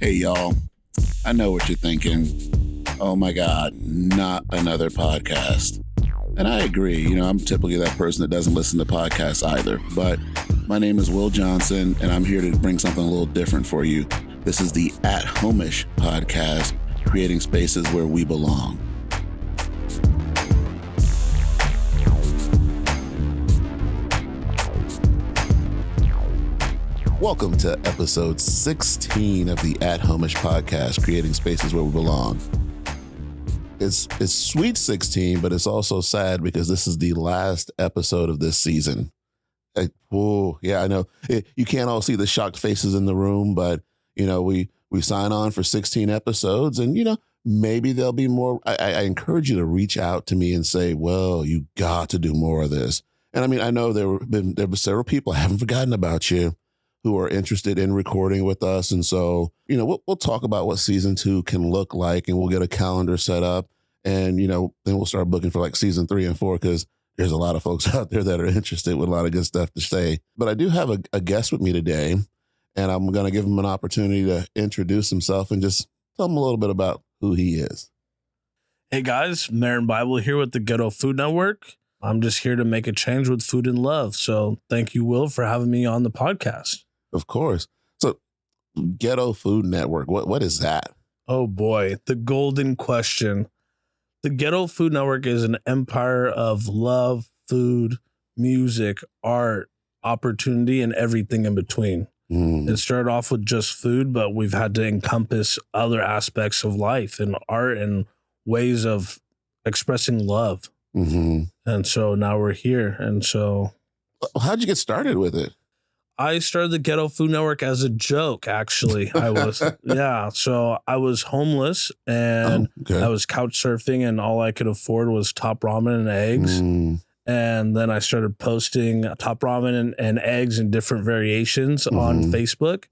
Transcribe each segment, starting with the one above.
Hey, y'all. I know what you're thinking. Oh my God, not another podcast. And I agree. I'm typically that person that doesn't listen to podcasts either. But my name is Will Johnson, and I'm here to bring something a little different for you. This is the At Home-ish podcast, creating spaces where we belong. Welcome to episode 16 of the At Home-ish podcast, creating spaces where we belong. It's sweet 16, but it's also sad because this is the last episode of this season. I know. You can't all see the shocked faces in the room, but, we sign on for 16 episodes and, maybe there'll be more. I encourage you to reach out to me and say, well, you got to do more of this. And I know there were several people, I haven't forgotten about you, who are interested in recording with us. And so, we'll talk about what season 2 can look like, and we'll get a calendar set up, and, then we'll start booking for like season 3 and 4, because there's a lot of folks out there that are interested with a lot of good stuff to say. But I do have a guest with me today, and I'm going to give him an opportunity to introduce himself and just tell him a little bit about who he is. Hey guys, Marin Bible here with the Ghetto Food Network. I'm just here to make a change with food and love. So thank you, Will, for having me on the podcast. Of course. So Ghetto Food Network, what is that? Oh boy, the golden question. The Ghetto Food Network is an empire of love, food, music, art, opportunity, and everything in between. It started off with just food, but we've had to encompass other aspects of life and art and ways of expressing love. Mm-hmm. And so now we're here. And so how'd you get started with it? I started the Ghetto Food Network as a joke, actually. So I was homeless and I was couch surfing, and all I could afford was Top Ramen and eggs. And then I started posting Top Ramen and eggs in different variations on Facebook,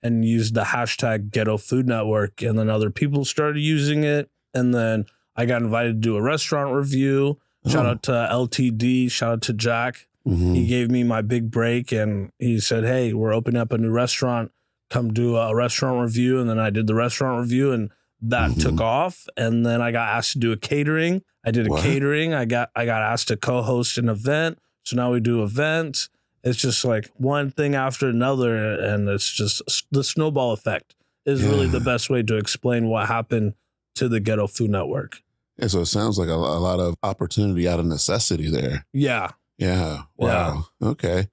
and used the hashtag Ghetto Food Network. And then other people started using it. And then I got invited to do a restaurant review. Shout out to LTD. Shout out to Jack. He gave me my big break, and he said, hey, we're opening up a new restaurant. Come do a restaurant review. And then I did the restaurant review, and that took off. And then I got asked to do a catering. I did a catering. I got asked to co-host an event. So now we do events. It's just like one thing after another. And it's just the snowball effect is really the best way to explain what happened to the Ghetto Food Network. Yeah, so it sounds like a lot of opportunity out of necessity there. Yeah. Yeah. Wow. Yeah. Okay.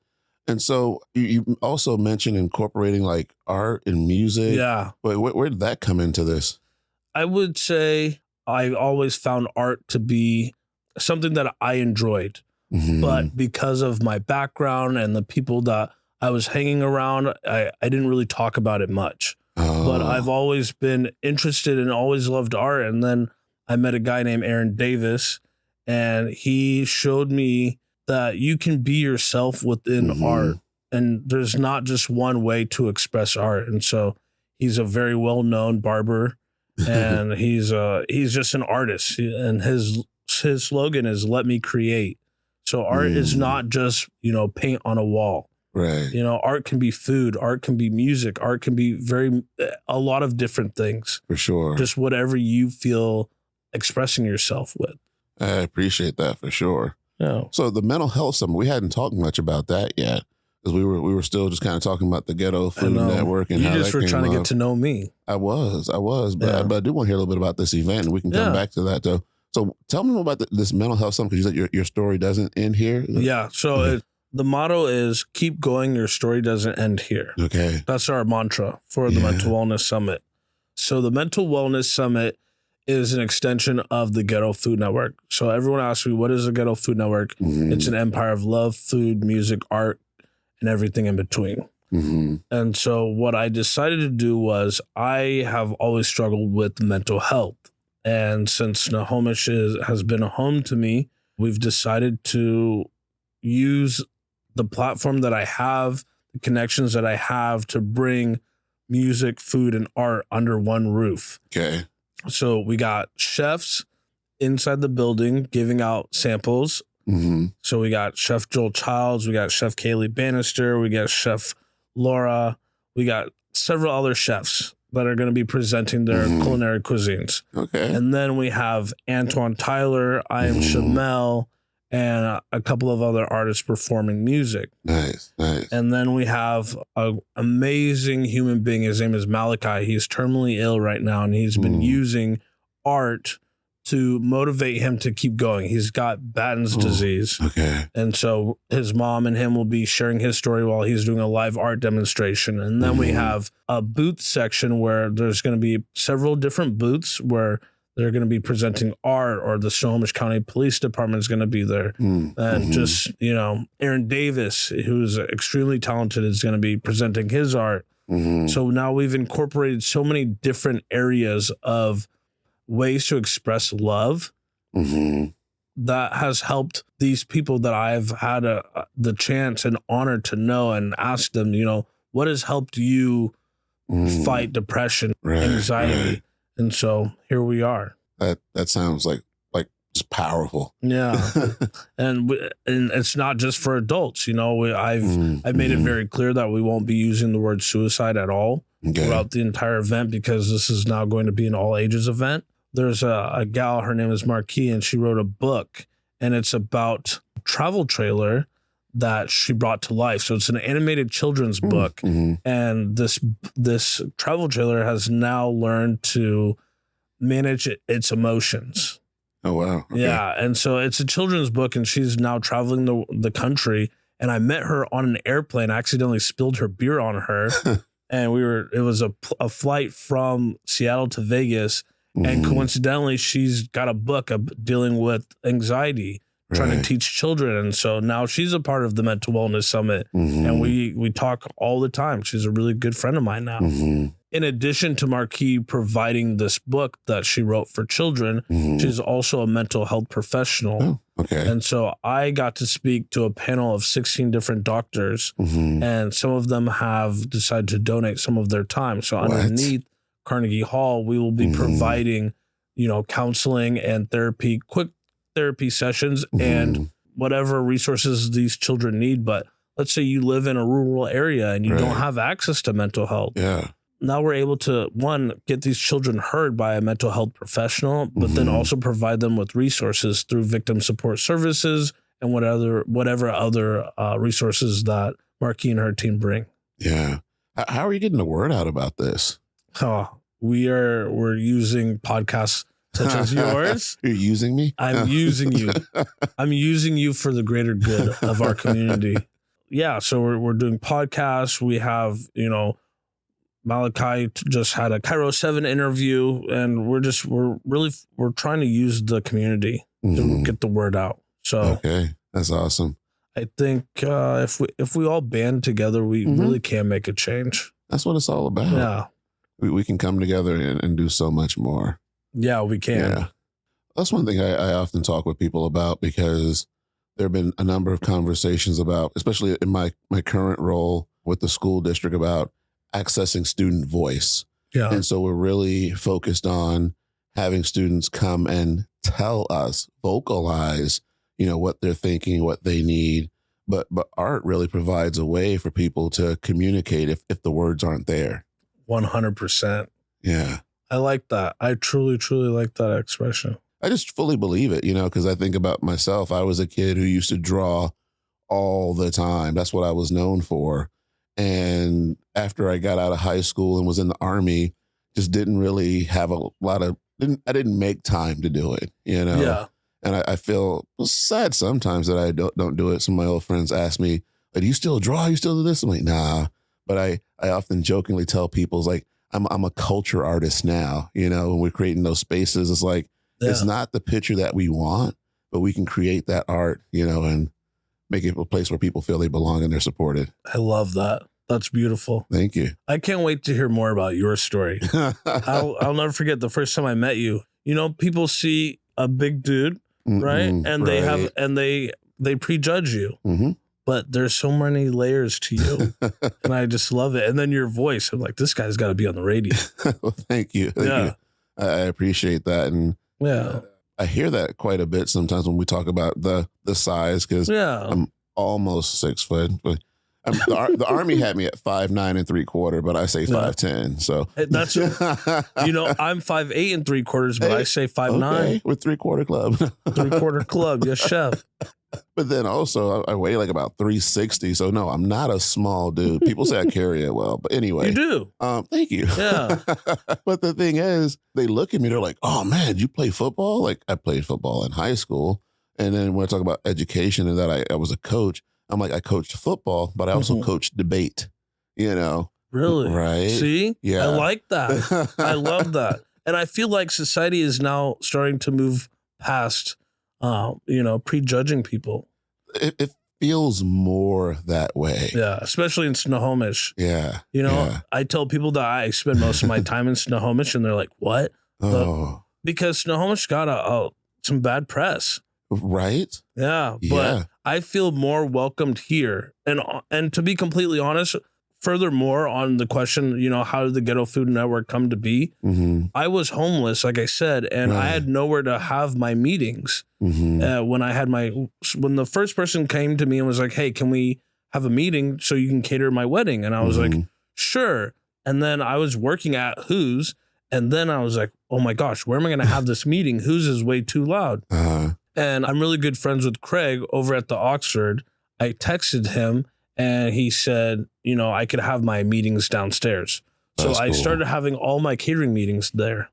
And so you also mentioned incorporating like art and music. Yeah. Where did that come into this? I would say I always found art to be something that I enjoyed. But because of my background and the people that I was hanging around, I didn't really talk about it much. But I've always been interested and always loved art. And then I met a guy named Aaron Davis, and he showed me that you can be yourself within art, and there's not just one way to express art. And so he's a very well-known barber, and he's just an artist, and his slogan is "Let me create." So art is not just, paint on a wall. Right. Art can be food, art can be music, art can be a lot of different things. For sure. Just whatever you feel expressing yourself with. I appreciate that for sure. Yeah. So the mental health summit, we hadn't talked much about that yet, because we were still just kind of talking about the Ghetto Food Network and you how just that were came trying up. to get to know me. I was, but I do want to hear a little bit about this event, and we can come back to that though. So tell me more about this mental health summit, because you said your story doesn't end here. Yeah. So the motto is keep going. Your story doesn't end here. Okay. That's our mantra for the Mental Wellness Summit. So the Mental Wellness Summit is an extension of the Ghetto Food Network. So everyone asks me, what is the Ghetto Food Network? It's an empire of love, food, music, art, and everything in between. And so what I decided to do was, I have always struggled with mental health. And since Snohomish has been a home to me, we've decided to use the platform that I have, the connections that I have, to bring music, food, and art under one roof. Okay. So we got chefs inside the building giving out samples. So we got Chef Joel Childs, we got Chef Kaylee Bannister, we got Chef Laura, we got several other chefs that are going to be presenting their culinary cuisines. Okay. And then we have Antoine Tyler, I Am Shamel, and a couple of other artists performing music. Nice. And then we have an amazing human being. His name is Malachi. He's terminally ill right now, and he's been using art to motivate him to keep going. He's got Batten's disease. Okay. And so his mom and him will be sharing his story while he's doing a live art demonstration. And then we have a booth section where there's going to be several different booths where they're going to be presenting art, or the Snohomish County Police Department is going to be there. And just, you know, Aaron Davis, who's extremely talented, is going to be presenting his art. So now we've incorporated so many different areas of ways to express love that has helped these people that I've had the chance and honor to know, and ask them, you know, what has helped you fight depression, anxiety? And so here we are. That sounds like just powerful. Yeah. and it's not just for adults. You know, I've made it very clear that we won't be using the word suicide at all throughout the entire event, because this is now going to be an all ages event. There's a gal, her name is Marquis, and she wrote a book, and it's about a travel trailer that she brought to life. So it's an animated children's book. And this travel trailer has now learned to manage its emotions. Oh, wow. Okay. Yeah. And so it's a children's book, and she's now traveling the country. And I met her on an airplane. I accidentally spilled her beer on her. And it was a flight from Seattle to Vegas. And coincidentally, she's got a book of dealing with anxiety, trying to teach children. And so now she's a part of the Mental Wellness Summit. And we talk all the time. She's a really good friend of mine now. In addition to Marquis providing this book that she wrote for children, she's also a mental health professional. Oh, okay. And so I got to speak to a panel of 16 different doctors, and some of them have decided to donate some of their time. So underneath Carnegie Hall, we will be providing, you know, counseling and therapy, quick therapy sessions, and whatever resources these children need. But let's say you live in a rural area and you don't have access to mental health. Yeah. Now we're able to, one, get these children heard by a mental health professional, but then also provide them with resources through victim support services and whatever other resources that Marquis and her team bring. Yeah. How are you getting the word out about this? We're using podcasts such as yours. You're using me? I'm using you. I'm using you for the greater good of our community. Yeah. So we're doing podcasts. We have, you know, Malachi just had a Cairo 7 interview, and we're trying to use the community to get the word out. So okay, that's awesome. I think if we all band together, we really can make a change. That's what it's all about. Yeah, we can come together and do so much more. Yeah, we can. Yeah, that's one thing I often talk with people about, because there have been a number of conversations about, especially in my current role with the school district, about accessing student voice. Yeah. And so we're really focused on having students come and tell us, vocalize, you know, what they're thinking, what they need. But art really provides a way for people to communicate if the words aren't there. 100%. Yeah. I like that. I truly, truly like that expression. I just fully believe it, you know, because I think about myself. I was a kid who used to draw all the time. That's what I was known for. And after I got out of high school and was in the Army, just didn't really have a lot of, I didn't make time to do it, you know? Yeah. And I feel sad sometimes that I don't do it. Some of my old friends ask me, do you still draw? You still do this? I'm like, nah. But I often jokingly tell people, it's like, I'm a culture artist now, you know, when we're creating those spaces. It's like, it's not the picture that we want, but we can create that art, you know, and make it a place where people feel they belong and they're supported. I love that. That's beautiful. Thank you. I can't wait to hear more about your story. I'll never forget the first time I met you. You know, people see a big dude, right? And they prejudge you. But there's so many layers to you. And I just love it. And then your voice, I'm like, this guy's got to be on the radio. Well, thank you. Thank you. I appreciate that. And I hear that quite a bit sometimes when we talk about the size, because I'm almost 6 foot. But The Army had me at 5'9 3/4, but I say 5'10. So that's, I'm 5'8 3/4, but I say 5'9. Okay, with 3/4 club. 3/4 club, yes, chef. But then also I weigh like about 360. So no, I'm not a small dude. People say I carry it well, but anyway. You do. Thank you. Yeah. But the thing is, they look at me, they're like, oh man, you play football? Like I played football in high school. And then when I talk about education and that I was a coach, I'm like, I coached football, but I also coached debate, Really? Right. See? Yeah. I like that. I love that. And I feel like society is now starting to move past, prejudging people. It feels more that way. Yeah. Especially in Snohomish. Yeah. I tell people that I spend most of my time in Snohomish and they're like, what? Oh. Because Snohomish got some bad press. Right? Yeah. But I feel more welcomed here. And to be completely honest, furthermore on the question, how did the Ghetto Food Network come to be? Mm-hmm. I was homeless, like I said, and I had nowhere to have my meetings. Mm-hmm. When the first person came to me and was like, hey, can we have a meeting so you can cater my wedding? And I was like, sure. And then I was working at Who's. And then I was like, oh my gosh, where am I going to have this meeting? Who's is way too loud. Uh-huh. And I'm really good friends with Craig over at the Oxford. I texted him and he said, I could have my meetings downstairs. So I started having all my catering meetings there.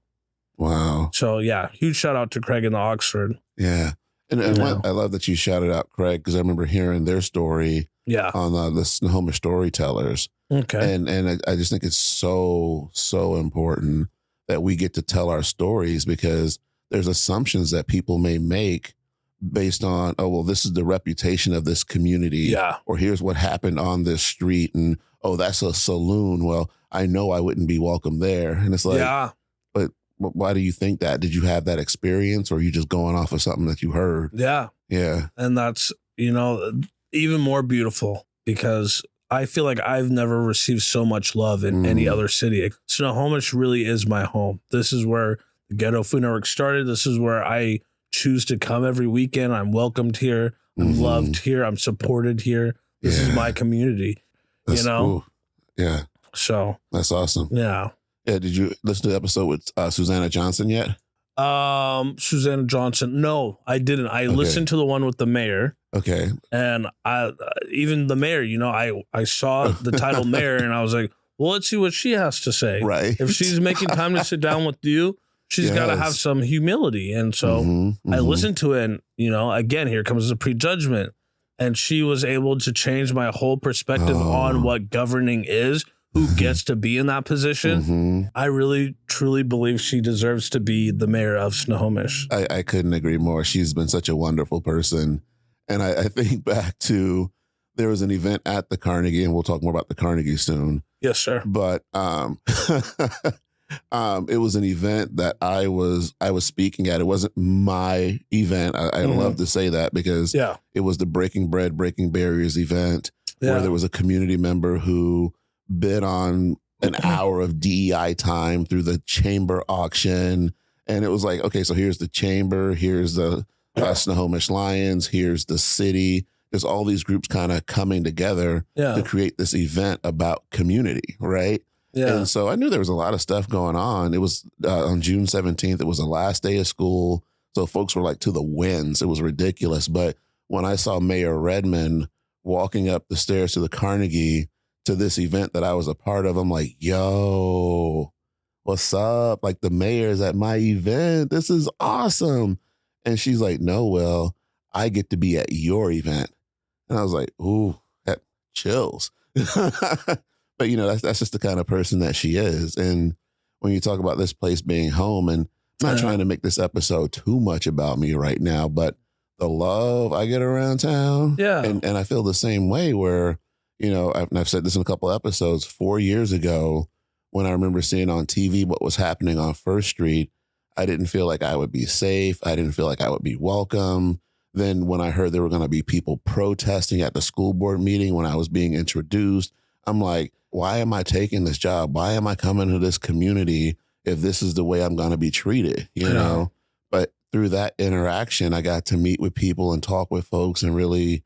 Wow. So yeah, huge shout out to Craig and the Oxford. Yeah. And I love that you shouted out Craig because I remember hearing their story on the Snohomish Storytellers. Okay. And I just think it's so, so important that we get to tell our stories because there's assumptions that people may make based on, oh, well, this is the reputation of this community. Yeah. Or here's what happened on this street. And, oh, that's a saloon. Well, I know I wouldn't be welcome there. And it's like, but why do you think that? Did you have that experience or are you just going off of something that you heard? Yeah. Yeah. And that's, even more beautiful because I feel like I've never received so much love in any other city. Snohomish really is my home. This is where the Ghetto Food Network started. This is where I choose to come every weekend. I'm welcomed here. I'm loved here. I'm supported here. This is my community, Ooh. Yeah. So that's awesome. Yeah. Yeah. Did you listen to the episode with Susanna Johnson yet? Susanna Johnson. No, I didn't. I listened to the one with the mayor. Okay. And even the mayor, I saw the title mayor and I was like, well, let's see what she has to say. Right. If she's making time to sit down with you, she's got to have some humility. And so I listened to it and, again, here comes the prejudgment. And she was able to change my whole perspective on what governing is, who gets to be in that position. I really, truly believe she deserves to be the mayor of Snohomish. I couldn't agree more. She's been such a wonderful person. And I think back to, there was an event at the Carnegie, and we'll talk more about the Carnegie soon. Yes, sir. But it was an event that I was speaking at. It wasn't my event. I love to say that because it was the Breaking Bread, Breaking Barriers event where there was a community member who bid on an hour of DEI time through the chamber auction. And it was like, okay, so here's the chamber, here's the Snohomish Lions, here's the city. There's all these groups kind of coming together to create this event about community, right? Yeah. And so I knew there was a lot of stuff going on. It was on June 17th. It was the last day of school. So folks were like to the winds. It was ridiculous. But when I saw Mayor Redmond walking up the stairs to the Carnegie to this event that I was a part of, I'm like, yo, what's up? Like the mayor's at my event. This is awesome. And she's like, no, well, I get to be at your event. And I was like, ooh, that chills. But, that's just the kind of person that she is. And when you talk about this place being home, and I'm not trying to make this episode too much about me right now, but the love I get around town. Yeah. And I feel the same way where, I've said this in a couple episodes, 4 years ago, when I remember seeing on TV what was happening on First Street, I didn't feel like I would be safe. I didn't feel like I would be welcome. Then when I heard there were going to be people protesting at the school board meeting when I was being introduced, I'm like, why am I taking this job? Why am I coming to this community if this is the way I'm going to be treated, know? But through that interaction, I got to meet with people and talk with folks and really,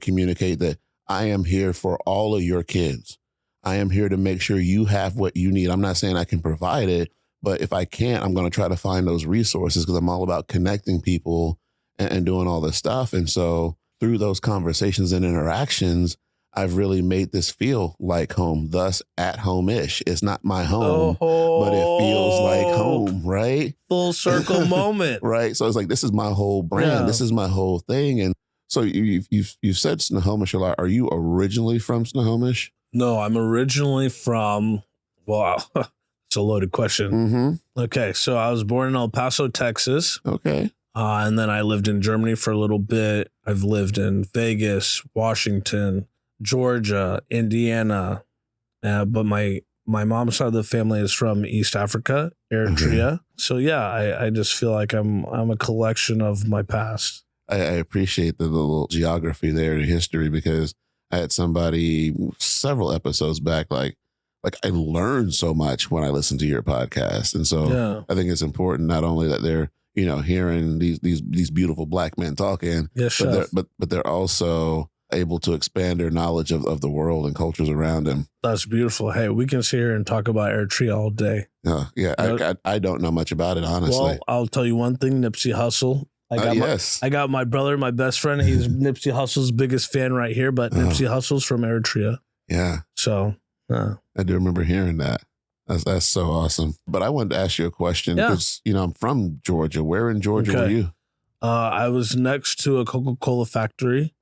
communicate that I am here for all of your kids. I am here to make sure you have what you need. I'm not saying I can provide it, but if I can't, I'm going to try to find those resources because I'm all about connecting people and doing all this stuff. And so through those conversations and interactions, I've really made this feel like home, thus at home-ish. It's not my home, but it feels like home, right? Full circle moment. Right. So it's like, this is my whole brand. Yeah. This is my whole thing. And so you've said Snohomish a lot. Are you originally from Snohomish? No, I'm originally from, well, it's a loaded question. Mm-hmm. Okay. So I was born in El Paso, Texas. Okay. And then I lived in Germany for a little bit. I've lived in Vegas, Washington, Georgia, Indiana, but my mom's side of the family is from East Africa, Eritrea. Mm-hmm. So yeah, I just feel like I'm a collection of my past. I appreciate the little geography there, the history, because I had somebody several episodes back, like I learned so much when I listened to your podcast, and so yeah. I think it's important not only that they're hearing these beautiful Black men talking, yes, but they're also able to expand their knowledge of the world and cultures around them. That's beautiful. Hey, we can sit here and talk about Eritrea all day. Yeah, I don't know much about it, honestly. Well, I'll tell you one thing, Nipsey Hussle. I got my brother, my best friend. He's Nipsey Hussle's biggest fan right here, but Nipsey Hussle's from Eritrea. Yeah. So I do remember hearing that. That's so awesome. But I wanted to ask you a question because, I'm from Georgia. Where in Georgia were you? I was next to a Coca-Cola factory.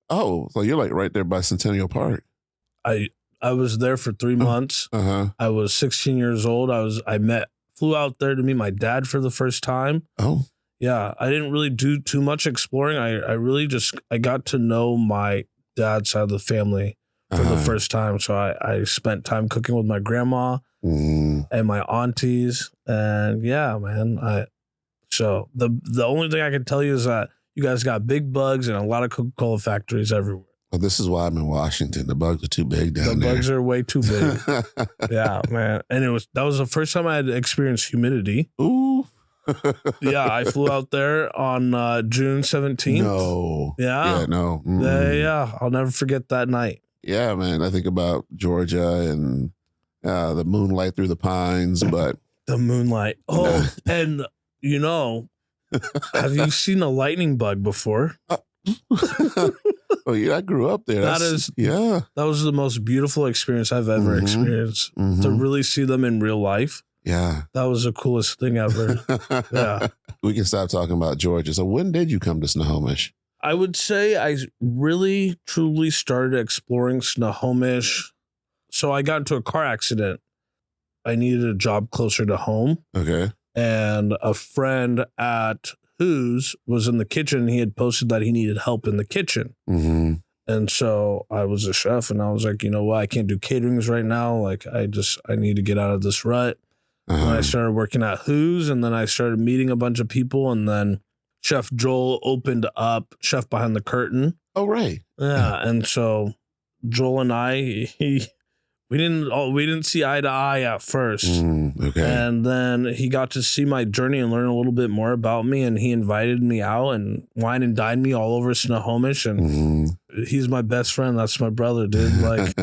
Oh, so you're like right there by Centennial Park. I was there for 3 months. I was 16 years old. Flew out there to meet my dad for the first time. Oh. Yeah, I didn't really do too much exploring. I got to know my dad's side of the family for the first time. So I spent time cooking with my grandma and my aunties. And yeah, man. So the only thing I can tell you is that you guys got big bugs and a lot of Coca-Cola factories everywhere. Well, this is why I'm in Washington. The bugs are too big down there. The bugs are way too big. Yeah, man. And that was the first time I had experienced humidity. Ooh. Yeah, I flew out there on June 17th. No. Yeah. Yeah, no. Yeah, I'll never forget that night. Yeah, man. I think about Georgia and the moonlight through the pines, but... The moonlight. Oh, and have you seen a lightning bug before? Oh, yeah, I grew up there. That was the most beautiful experience I've ever experienced. To really see them in real life. Yeah. That was the coolest thing ever. Yeah. We can stop talking about Georgia. So when did you come to Snohomish? I would say I really, truly started exploring Snohomish. So I got into a car accident. I needed a job closer to home. Okay. And a friend at Who's was in the kitchen. He had posted that he needed help in the kitchen. Mm-hmm. And so I was a chef and I was like, you know what? I can't do caterings right now. Like I need to get out of this rut. And I started working at Who's and then I started meeting a bunch of people. And then Chef Joel opened up Chef Behind the Curtain. Oh, right. Yeah. And so Joel and I, we didn't see eye to eye at first. Okay. And then he got to see my journey and learn a little bit more about me. And he invited me out and wine and dined me all over Snohomish. And he's my best friend. That's my brother, dude. Like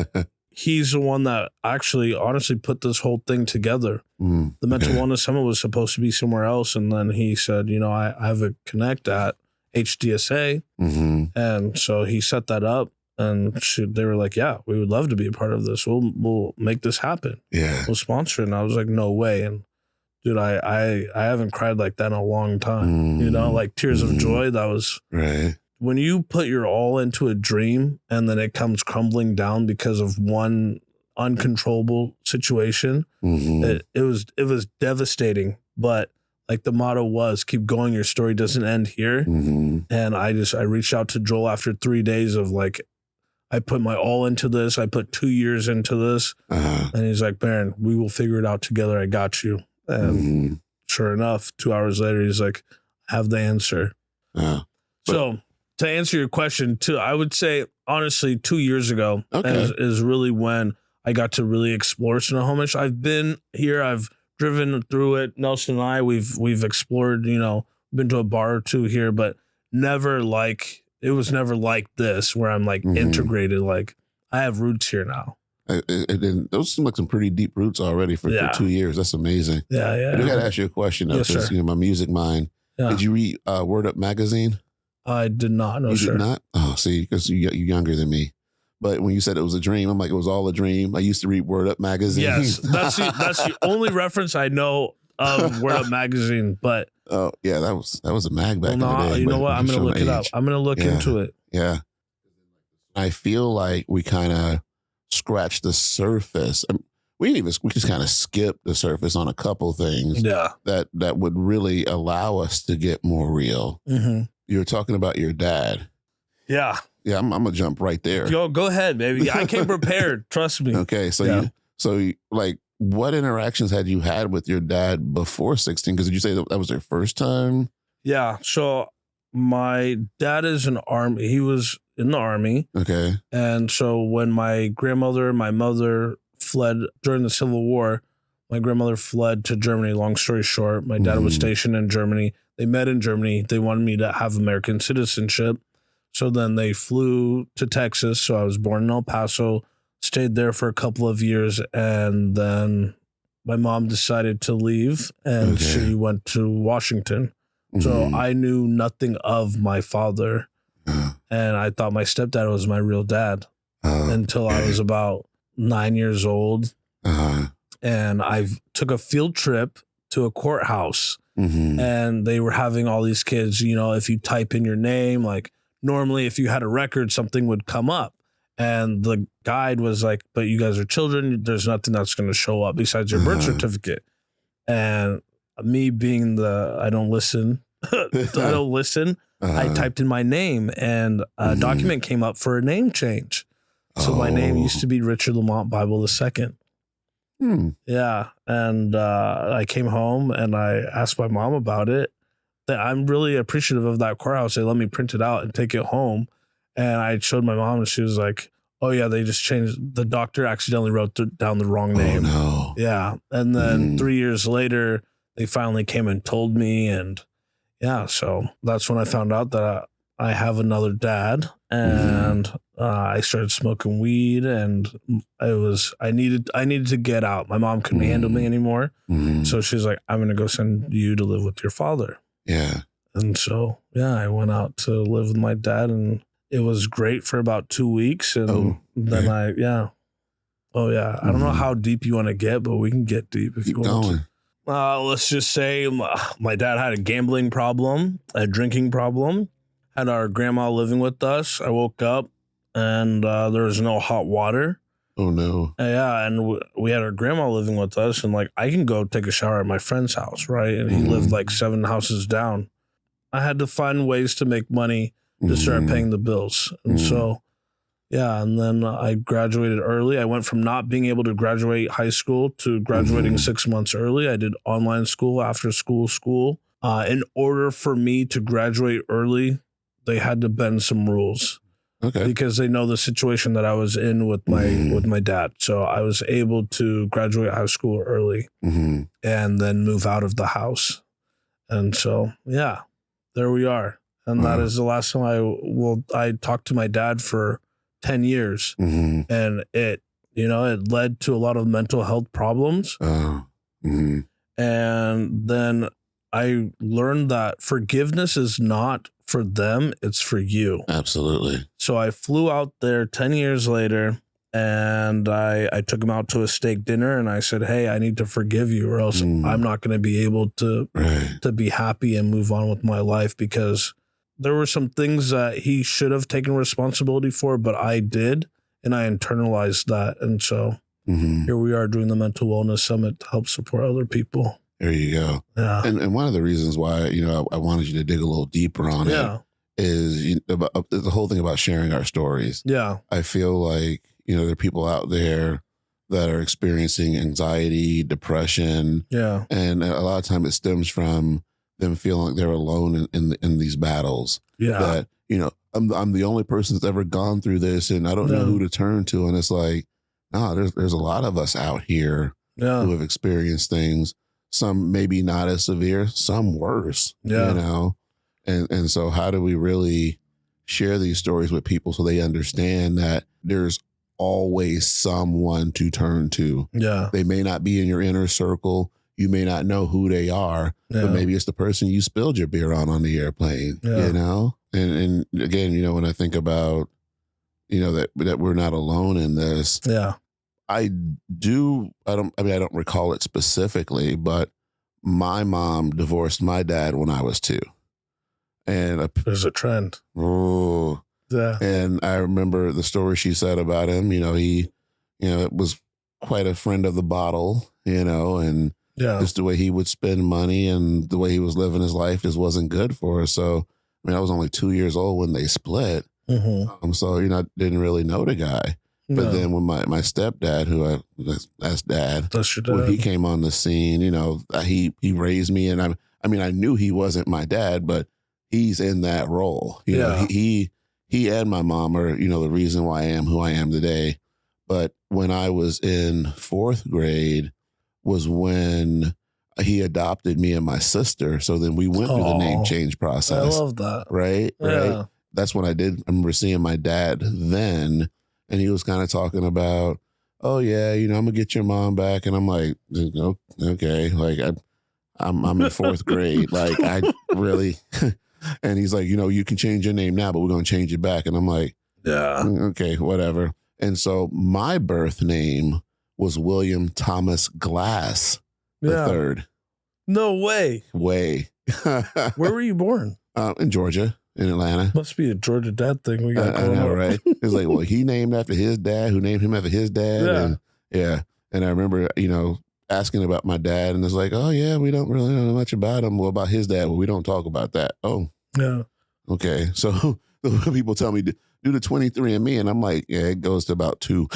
he's the one that actually honestly put this whole thing together. The Mental Wellness Summit was supposed to be somewhere else. And then he said, I have a connect at HDSA. And so he set that up. And they were like, yeah, we would love to be a part of this. We'll make this happen. Yeah. We'll sponsor it. And I was like, no way. And dude, I haven't cried like that in a long time. Like tears of joy. That was right. When you put your all into a dream and then it comes crumbling down because of one uncontrollable situation. It was devastating. But like the motto was, keep going. Your story doesn't end here. And I reached out to Joel after 3 days of like, I put my all into this. I put 2 years into this. And he's like, Baron, we will figure it out together. I got you. And sure enough, 2 hours later, he's like, I have the answer. So to answer your question, I would say, honestly, 2 years ago is really when I got to really explore Snohomish. I've been here. I've driven through it. Nelson and I, we've explored, been to a bar or two here, but never like it was never like this where I'm like integrated. Like I have roots here now. And those seem like some pretty deep roots already for 2 years. That's amazing. Yeah, yeah. I got to ask you a question though, because my music mind. Yeah. Did you read Word Up magazine? I did not. No, you sir. did not? Oh, see, because you're younger than me. But when you said it was a dream, I'm like, it was all a dream. I used to read Word Up magazine. Yes, that's the only reference I know of Word Up magazine. But oh yeah, that was a mag back in the day. You know what? I'm gonna look it up. I'm gonna look into it. Yeah, I feel like we kind of scratched the surface. We just kind of skipped the surface on a couple things. Yeah, that would really allow us to get more real. Mm-hmm. You were talking about your dad. Yeah. Yeah, I'm gonna jump right there. Go ahead, baby. I came prepared. Trust me. Okay, so you like, what interactions had you had with your dad before 16? Because did you say that was your first time? Yeah. So my dad is an army. He was in the army. Okay. And so when my grandmother and my mother fled during the Civil War, my grandmother fled to Germany. Long story short, my dad was stationed in Germany. They met in Germany. They wanted me to have American citizenship. So then they flew to Texas. So I was born in El Paso, stayed there for a couple of years, and then my mom decided to leave, and she went to Washington. So I knew nothing of my father, and I thought my stepdad was my real dad until I was about 9 years old. And I took a field trip to a courthouse, and they were having all these kids, you know, if you type in your name, like, normally, if you had a record, something would come up. And the guide was like, but you guys are children. There's nothing that's going to show up besides your birth certificate. And me being I don't listen. I typed in my name and a document came up for a name change. So my name used to be Richard Lamont Bible II. Yeah. And I came home and I asked my mom about it. I'm really appreciative of that courthouse. They let me print it out and take it home. And I showed my mom and she was like, oh yeah, they just changed. The doctor accidentally wrote down the wrong name. Oh, no. Yeah. And then 3 years later, they finally came and told me. And yeah, so that's when I found out that I have another dad, and I started smoking weed, and I needed to get out. My mom couldn't handle me anymore. So she's like, I'm going to go send you to live with your father. Yeah. And so, yeah, I went out to live with my dad, and it was great for about 2 weeks. And then I don't know how deep you want to get, but we can get deep if you want to. Let's just say my dad had a gambling problem, a drinking problem, had our grandma living with us. I woke up and there was no hot water. Oh, no. Yeah, and we had our grandma living with us, and like I can go take a shower at my friend's house, right? And he lived like 7 houses down. I had to find ways to make money to start paying the bills. And so, yeah, and then I graduated early. I went from not being able to graduate high school to graduating 6 months early. I did online school, after school. In order for me to graduate early, they had to bend some rules. Okay. Because they know the situation that I was in with my dad. So I was able to graduate high school early and then move out of the house. And so, yeah, there we are. And that is the last time I talked to my dad for 10 years. And it led to a lot of mental health problems. And then I learned that forgiveness is not for them, it's for you. Absolutely. So I flew out there 10 years later, and I took him out to a steak dinner, and I said, hey, I need to forgive you, or else I'm not going to be able to be happy and move on with my life, because there were some things that he should have taken responsibility for, but I did, and I internalized that. And so here we are doing the Mental Wellness Summit to help support other people. There you go. Yeah. And one of the reasons why, I wanted you to dig a little deeper on it is the whole thing about sharing our stories. Yeah. I feel like, there are people out there that are experiencing anxiety, depression. Yeah. And a lot of time it stems from them feeling like they're alone in these battles. Yeah. That, I'm the only person that's ever gone through this, and I don't know who to turn to. And it's like, no, there's a lot of us out here who have experienced things. Some maybe not as severe, some worse, and so how do we really share these stories with people so they understand that there's always someone to turn to. Yeah. They may not be in your inner circle. You may not know who they are, but maybe it's the person you spilled your beer on the airplane, you know? And again, you know, when I think about, you know, that we're not alone in this. Yeah. I don't recall it specifically, but my mom divorced my dad when I was 2. And there's a trend. Oh. Yeah. And I remember the story she said about him. You know, he, you know, it was quite a friend of the bottle, you know, and just the way he would spend money and the way he was living his life just wasn't good for us. So, I mean, I was only 2 years old when they split. Mm-hmm. So, you know, I didn't really know the guy. But then when my stepdad, that's dad, when he came on the scene, you know, he raised me, and I mean, I knew he wasn't my dad, but he's in that role. You know, he and my mom are, you know, the reason why I am who I am today. But when I was in 4th grade was when he adopted me and my sister. So then we went through the name change process. I love that. Right? Yeah. Right. That's when I remember seeing my dad then. And he was kind of talking about, oh yeah, you know, I'm gonna get your mom back, and I'm like, okay, like I'm in 4th grade, like I really, and he's like, you know, you can change your name now, but we're gonna change it back, and I'm like, yeah, okay, whatever. And so my birth name was William Thomas Glass the third. No way. Where were you born? In Georgia. In Atlanta. Must be a Georgia dad thing we got going on. I know, on. right? It's like, well, he named after his dad, who named him after his dad. And And I remember, you know, asking about my dad, and it's like, oh yeah, we don't really know much about him. Well, about his dad, well, we don't talk about that. Oh. Yeah. Okay. So people tell me do the 23andMe, and I'm like, yeah, it goes to about 2.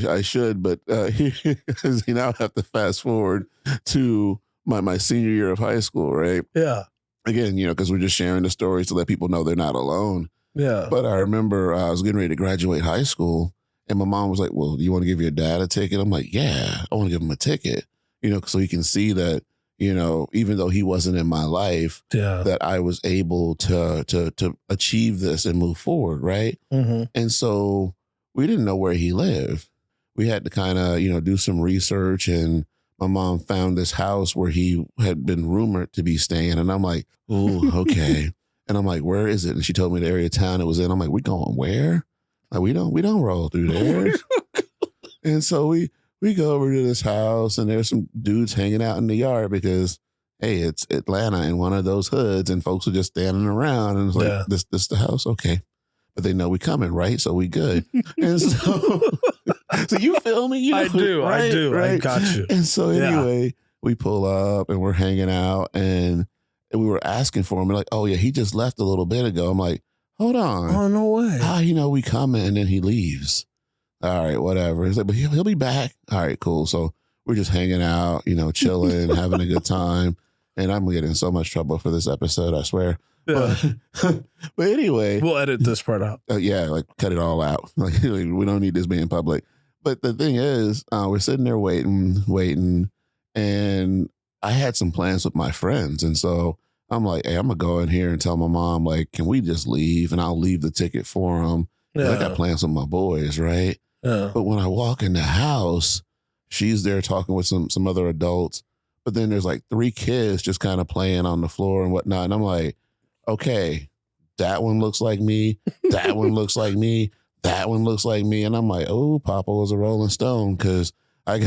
I should, but you now have to fast forward to my senior year of high school, right? Yeah. Again, you know, because we're just sharing the stories to let people know they're not alone. Yeah. But I remember I was getting ready to graduate high school, and my mom was like, well, do you want to give your dad a ticket? I'm like, yeah, I want to give him a ticket, you know, so he can see that, you know, even though he wasn't in my life, that I was able to achieve this and move forward, right? Mm-hmm. And so we didn't know where he lived. We had to kind of, you know, do some research, and my mom found this house where he had been rumored to be staying. And I'm like, oh, okay. And I'm like, where is it? And she told me the area of town it was in. I'm like, we going where? Like, we don't roll through there. And so we go over to this house, and there's some dudes hanging out in the yard because, hey, it's Atlanta in one of those hoods, and folks are just standing around. And it's like, this the house? Okay. But they know we coming, right? So we good. And so... So you feel me? You know, I do. Right? I got you. And so anyway, we pull up and we're hanging out, and we were asking for him. We're like, oh yeah, he just left a little bit ago. I'm like, hold on. Oh, no way. How you know we coming? And then he leaves. All right, whatever. He's like, but he'll be back. All right, cool. So we're just hanging out, you know, chilling, having a good time. And I'm getting in so much trouble for this episode, I swear. Yeah. But anyway. We'll edit this part out. Yeah, like cut it all out. Like we don't need this being public. But the thing is, we're sitting there waiting, and I had some plans with my friends. And so I'm like, hey, I'm going to go in here and tell my mom, like, can we just leave? And I'll leave the ticket for them. Yeah. I got plans with my boys, right? Yeah. But when I walk in the house, she's there talking with some other adults. But then there's like 3 kids just kind of playing on the floor and whatnot. And I'm like, okay, that one looks like me. That one looks like me. That one looks like me. And I'm like, oh, Papa was a Rolling Stone, because I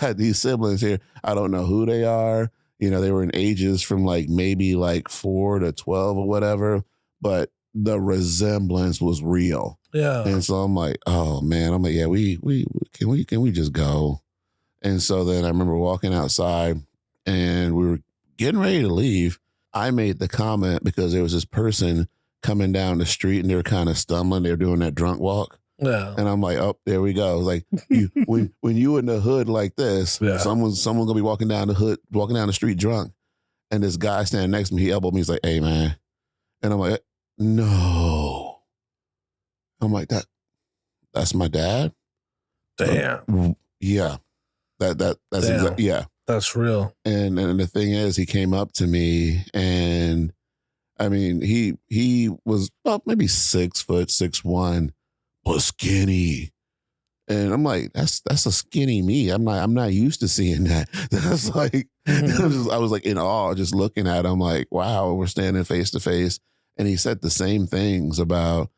got these siblings here. I don't know who they are. You know, they were in ages from like maybe like 4 to 12 or whatever, but the resemblance was real. Yeah. And so I'm like, oh man, I'm like, yeah, we can we just go? And so then I remember walking outside, and we were getting ready to leave. I made the comment because there was this person coming down the street, and they were kind of stumbling. They were doing that drunk walk. Yeah. And I'm like, oh, there we go. Like when you in the hood like this, someone's gonna be walking down the street drunk. And this guy standing next to me, he elbowed me. He's like, hey man. And I'm like, no. I'm like, that's my dad. Damn. Yeah. That's exactly, yeah. That's real. And the thing is, he came up to me, and I mean, he was well, maybe 6 foot, 6'1", but skinny. And I'm like, that's a skinny me. I'm not used to seeing that. That's like, I was like in awe just looking at him like, wow, we're standing face to face. And he said the same things about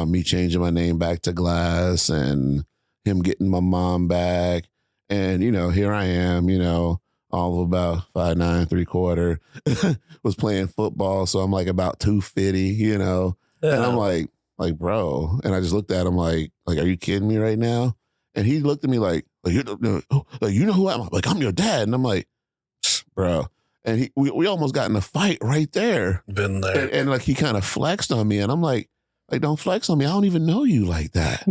me changing my name back to Glass and him getting my mom back. And, here I am, all of about 5'9", 3/4, was playing football. So I'm like about 250, Yeah. and I'm like, bro. And I just looked at him like, are you kidding me right now? And he looked at me like you know who I am? Like, I'm your dad. And I'm like, bro. And we almost got in a fight right there. Been there. And like, he kind of flexed on me. And I'm like, don't flex on me. I don't even know you like that.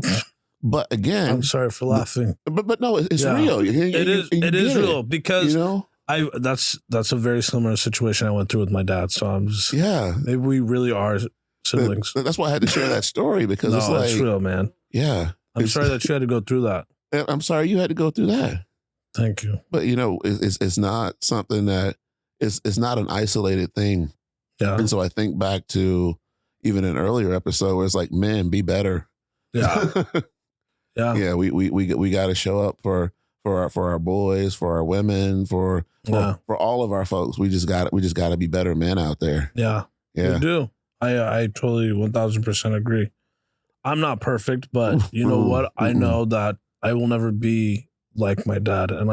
But again, I'm sorry for laughing. But no, it's real. It is real because that's a very similar situation I went through with my dad. So I'm just maybe we really are siblings. That's why I had to share that story because it's real, man. Yeah, I'm sorry that you had to go through that. I'm sorry you had to go through that. Thank you. But it's not something that it's not an isolated thing. Yeah. And so I think back to even an earlier episode where it's like, men, be better. Yeah. Yeah. Yeah. We got to show up for our boys, for our women, for all of our folks. We just got to be better men out there. Yeah. Yeah. We do. I totally 1000% agree. I'm not perfect, but you know what? I know that I will never be like my dad. And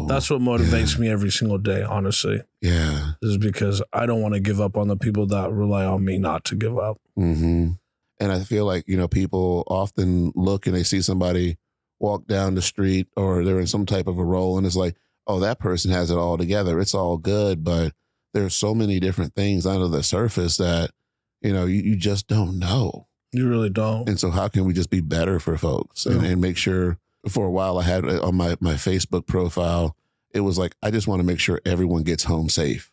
that's what motivates me every single day, honestly. Yeah. Is because I don't want to give up on the people that rely on me not to give up. Mm-hmm. And I feel like, people often look and they see somebody walk down the street or they're in some type of a role and it's like, oh, that person has it all together. It's all good. But there's so many different things under the surface that, you just don't know. You really don't. And so how can we just be better for folks and make sure? For a while I had on my Facebook profile, it was like, I just want to make sure everyone gets home safe,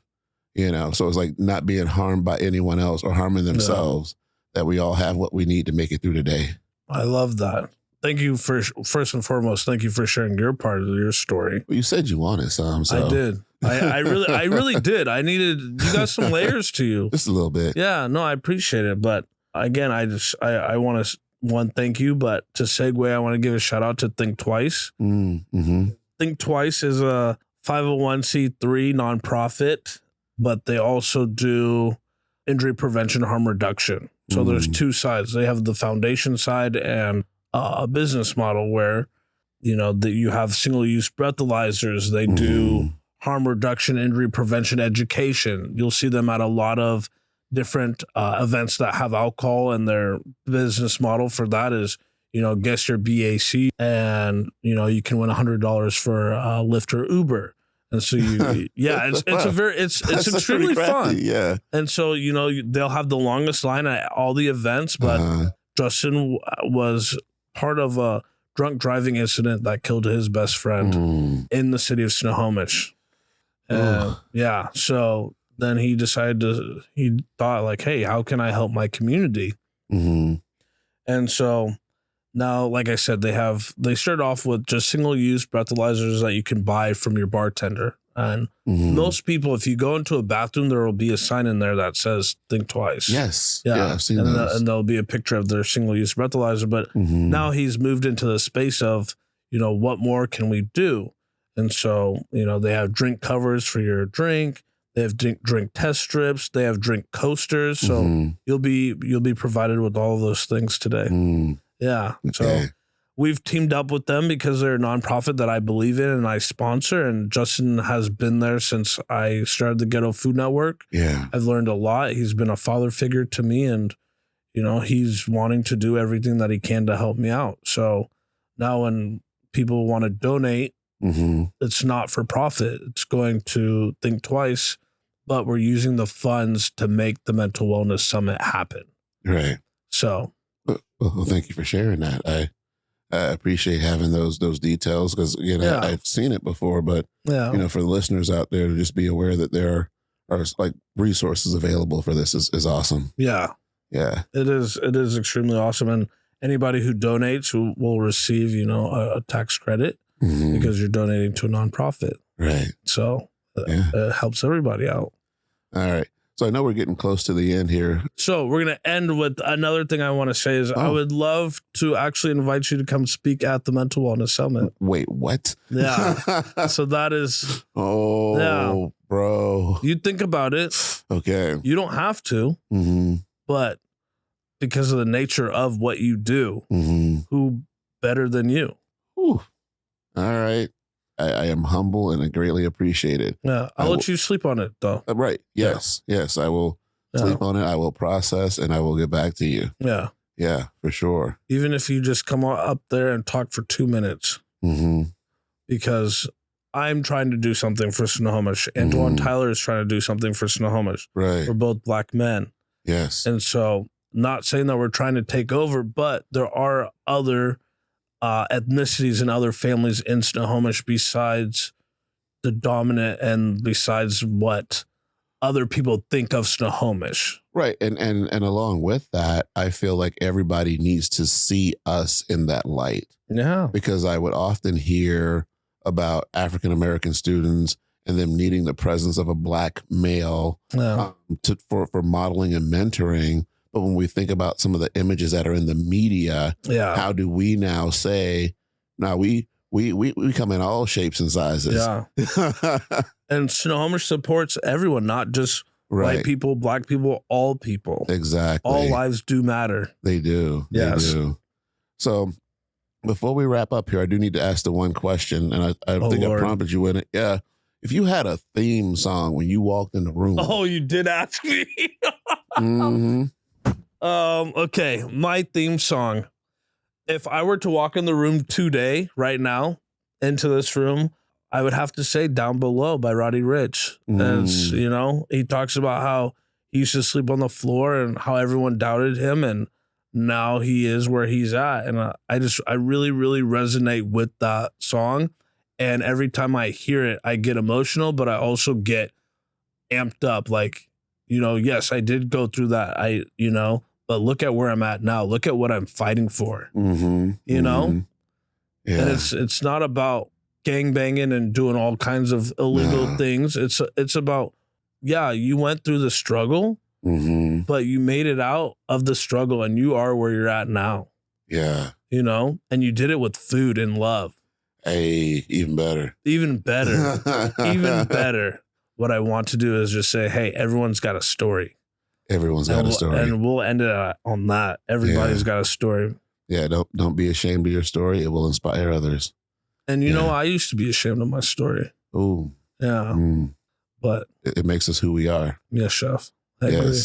so it's like not being harmed by anyone else or harming themselves, that we all have what we need to make it through the day. I love that. Thank you first and foremost, thank you for sharing your part of your story. Well, you said you wanted some, so. I did. I really did. You got some layers to you. Just a little bit. Yeah, no, I appreciate it. But again, I want to, thank you. But to segue, I want to give a shout out to Think Twice. Mm-hmm. Think Twice is a 501c3 nonprofit, but they also do injury prevention, harm reduction. So there's two sides. They have the foundation side and a business model where, that you have single-use breathalyzers. They do harm reduction, injury prevention education. You'll see them at a lot of different events that have alcohol, and their business model for that is, guess your BAC and, you can win $100 for Lyft or Uber. And so it's extremely fun. Yeah. And so, they'll have the longest line at all the events, but Justin was part of a drunk driving incident that killed his best friend in the city of Snohomish. Yeah. So then he thought like, hey, how can I help my community? Mm-hmm. And so now, like I said, they start off with just single-use breathalyzers that you can buy from your bartender. And most people, if you go into a bathroom, there will be a sign in there that says "Think Twice." Yes. Yeah, I've seen those. And there'll be a picture of their single-use breathalyzer. But now he's moved into the space of, what more can we do? And so, they have drink covers for your drink. They have drink test strips. They have drink coasters. So you'll be provided with all of those things today. Yeah. So we've teamed up with them because they're a nonprofit that I believe in and I sponsor. And Justin has been there since I started the Ghetto Food Network. Yeah. I've learned a lot. He's been a father figure to me, and, he's wanting to do everything that he can to help me out. So now when people want to donate, it's not for profit. It's going to Think Twice, but we're using the funds to make the Mental Wellness Summit happen. Right. So. Well, thank you for sharing that. I appreciate having those details because, I've seen it before, but, for the listeners out there to just be aware that there are like resources available for this is awesome. Yeah. Yeah. It is extremely awesome. And anybody who donates will receive, a tax credit because you're donating to a nonprofit. Right. So it helps everybody out. All right. So I know we're getting close to the end here. So we're going to end with another thing I want to say is I would love to actually invite you to come speak at the Mental Wellness Summit. Wait, what? Yeah. So that is. Oh, yeah. Bro. You think about it. Okay. You don't have to, but because of the nature of what you do, who better than you? Ooh. All right. I am humble and I greatly appreciate it. Yeah, I'll let you sleep on it, though. Right. Yes. Yeah. Yes. I will sleep on it. I will process and I will get back to you. Yeah. Yeah, for sure. Even if you just come up there and talk for 2 minutes. Because I'm trying to do something for Snohomish. Antoine Tyler is trying to do something for Snohomish. Right. We're both Black men. Yes. And so, not saying that we're trying to take over, but there are other ethnicities and other families in Snohomish besides the dominant and besides what other people think of Snohomish. Right. And along with that, I feel like everybody needs to see us in that light. Yeah. Because I would often hear about African-American students and them needing the presence of a Black male for modeling and mentoring. But when we think about some of the images that are in the media, how do we now say, now we come in all shapes and sizes. Yeah. And Snohomish supports everyone, not just white people, Black people, all people. Exactly. All lives do matter. They do. Yes. They do. So before we wrap up here, I do need to ask the one question, and I think I prompted you in it. Yeah. If you had a theme song when you walked in the room. Oh, you did ask me. Okay, my theme song. If I were to walk in the room today, right now, into this room, I would have to say Down Below by Roddy Ricch. And he talks about how he used to sleep on the floor and how everyone doubted him. And now he is where he's at. And I really, really resonate with that song. And every time I hear it, I get emotional, but I also get amped up. Like, yes, I did go through that. But look at where I'm at now. Look at what I'm fighting for. You know? Yeah. And it's not about gangbanging and doing all kinds of illegal things. It's about, you went through the struggle, but you made it out of the struggle and you are where you're at now. Yeah. And you did it with food and love. Hey, even better. Even better. Even better. What I want to do is just say, hey, everyone's got a story. Everyone's got a story. And we'll end it on that. Everybody's got a story. Yeah, don't be ashamed of your story. It will inspire others. And I used to be ashamed of my story. Ooh. Yeah. But it makes us who we are. Yes, Chef. I agree.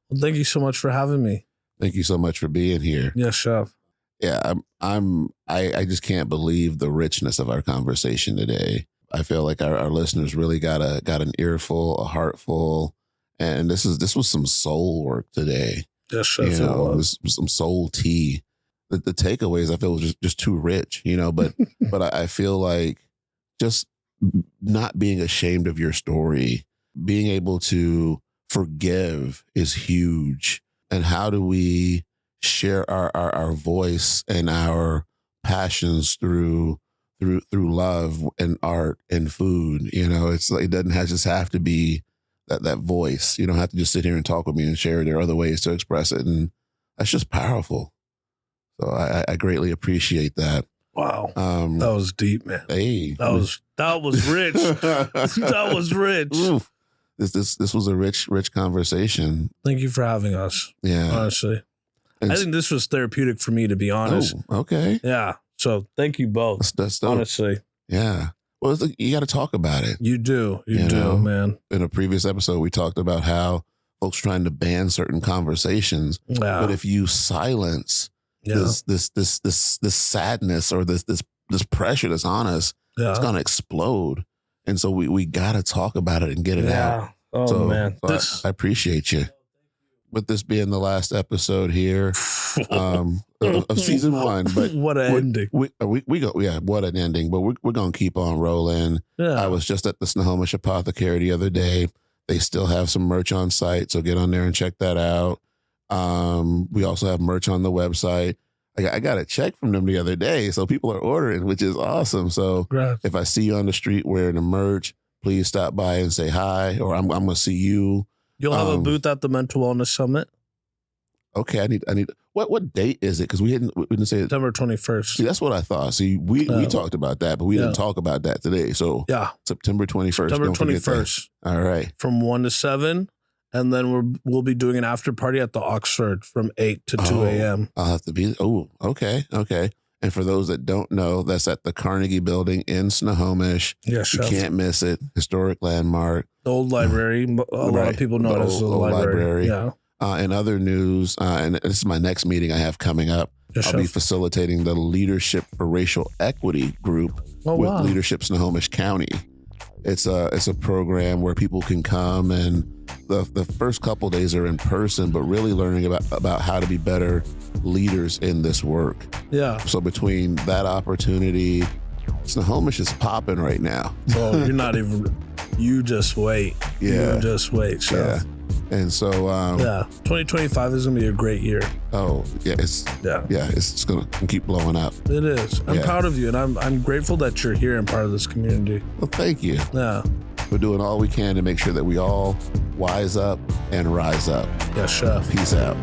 Well, thank you so much for having me. Thank you so much for being here. Yes, Chef. Yeah, I just can't believe the richness of our conversation today. I feel like our listeners really got an earful, a heartful, and this was some soul work today. Yes, Chef. It was some soul tea. The takeaways I feel was just too rich, but but I feel like just not being ashamed of your story, being able to forgive is huge. And how do we share our voice and our passions through love and art and food? It's like, it doesn't just have to be that voice. You don't have to just sit here and talk with me and share. There are other ways to express it. And that's just powerful. So I greatly appreciate that. Wow. That was deep, man. Hey, that was rich. That was rich. Oof. This was a rich Conversation. Thank you for having us. Yeah. Honestly. I think this was therapeutic for me, to be honest. Oh, okay. Yeah. So thank you both. That's honestly. Yeah. Well, you got to talk about it. You do. You do, man. In a previous episode, we talked about how folks trying to ban certain conversations. Yeah. But if you silence this sadness or this pressure that's on us, it's going to explode. And so we got to talk about it and get it out. Oh, man. I appreciate you. With this being the last episode here of season 1, but what an ending! We go, what an ending! But we're gonna keep on rolling. Yeah. I was just at the Snohomish Apothecary the other day. They still have some merch on site, so get on there and check that out. We also have merch on the website. I got a check from them the other day, so people are ordering, which is awesome. So if I see you on the street wearing the merch, please stop by and say hi, or I'm gonna see you. You'll have a booth at the Mental Wellness Summit. Okay, I need. What date is it? Because we didn't say it. September 21st. See, that's what I thought. See, we talked about that, but we didn't talk about that today. So September 21st. September 21st. All right. From 1 to 7. And then we'll be doing an after party at the Oxford from 8 to 2 a.m. I'll have to be. Oh, okay. And for those that don't know, that's at the Carnegie Building in Snohomish. Yes, you can't miss it. Historic landmark. The old library. A lot of people know it as the library. Yeah. In other news, and this is my next meeting I have coming up. I'll be facilitating the Leadership for Racial Equity group with Leadership Snohomish County. It's a program where people can come, and the first couple of days are in person, but really learning about how to be better leaders in this work. Yeah. So between that opportunity, Snohomish is popping right now. Well, you're not even. You just wait. Yeah. You just wait. Chef. Yeah. And so 2025 is gonna be a great year. Oh yeah, it's gonna keep blowing up. It is. I'm proud of you, and I'm grateful that you're here and part of this community. Well, thank you. Yeah, we're doing all we can to make sure that we all wise up and rise up. Yes, Chef. Peace out.